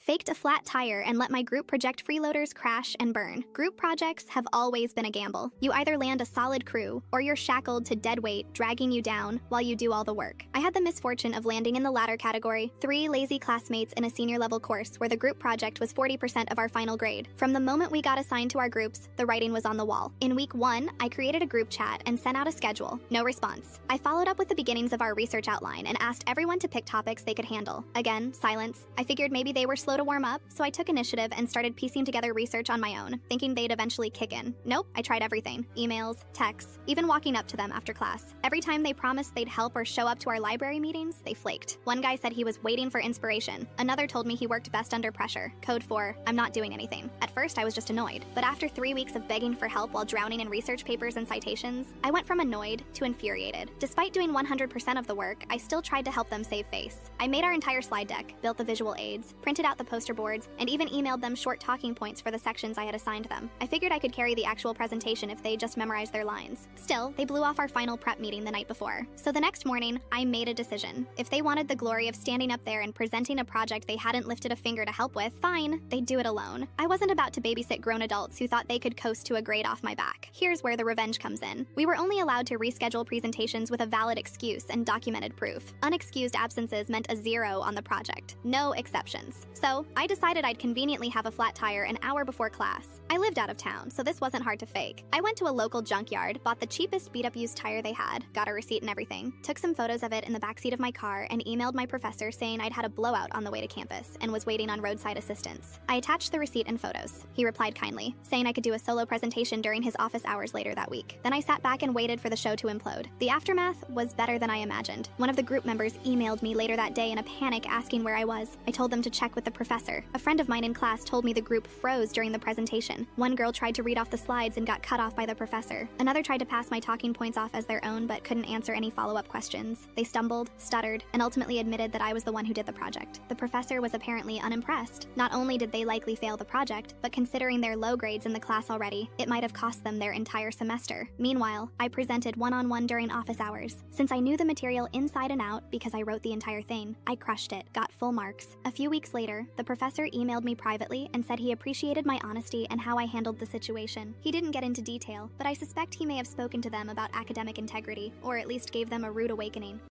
faked a flat tire, and let my group project freeloaders crash and burn. Group projects have always been a gamble. You either land a solid crew, or you're shackled to dead weight, dragging you down while you do all the work. I had the misfortune of landing in the latter category, 3 lazy classmates in a senior level course where the group project was 40% of our final grade. From the moment we got assigned to our groups, the writing was on the wall. In week 1, I created a group chat and sent out a schedule. No response. I followed up with the beginnings of our research outline and asked everyone to pick topics they could handle. Again, silence. I figured maybe they were slow to warm up, so I took initiative and started piecing together research on my own, thinking they'd eventually kick in. Nope, I tried everything. Emails, texts, even walking up to them after class. Every time they promised they'd help or show up to our library meetings, they flaked. One guy said he was waiting for inspiration. Another told me he worked best under pressure. Code for, I'm not doing anything. At first, I was just annoyed. But after 3 weeks of begging for help while drowning in research papers and citations, I went from annoyed to infuriated. Despite doing 100% of the work, I still tried to help them save face. I made our entire slide deck, built the visual aids, printed out the poster boards, and even emailed them short talking points for the sections I had assigned them. I figured I could carry the actual presentation if they just memorized their lines. Still, they blew off our final prep meeting the night before. So the next morning, I made a decision. If they wanted the glory of standing up there and presenting a project they hadn't lifted a finger to help with, fine, they'd do it alone. I wasn't about to babysit grown adults who thought they could coast to a grade off my back. Here's where the revenge comes in. We were only allowed to reschedule presentations with a valid excuse and documented proof. Unexcused absences meant a 0 on the project. No exceptions. So, I decided I'd conveniently have a flat tire an hour before class. I lived out of town, so this wasn't hard to fake. I went to a local junkyard, bought the cheapest beat-up used tire they had, got a receipt and everything, took some photos of it in the backseat of my car, and emailed my professor saying I'd had a blowout on the way to campus and was waiting on roadside assistance. I attached the receipt and photos. He replied kindly, saying I could do a solo presentation during his office hours later that week. Then I sat back and waited for the show to implode. The aftermath was better than I imagined. One of the group members emailed me later that day in a panic asking where I was. I told them to check with the professor. A friend of mine in class told me the group froze during the presentation. One girl tried to read off the slides and got cut off by the professor. Another tried to pass my talking points off as their own but couldn't answer any follow-up questions. They stumbled, stuttered, and ultimately admitted that I was the one who did the project. The professor was apparently unimpressed. Not only did they likely fail the project, but considering their low grades in the class already, it might have cost them their entire semester. Meanwhile, I presented one-on-one during office hours. Since I knew the material inside and out because I wrote the entire thing, I crushed it, got full marks. A few weeks later, the professor emailed me privately and said he appreciated my honesty and how I handled the situation. He didn't get into detail, but I suspect he may have spoken to them about academic integrity, or at least gave them a rude awakening.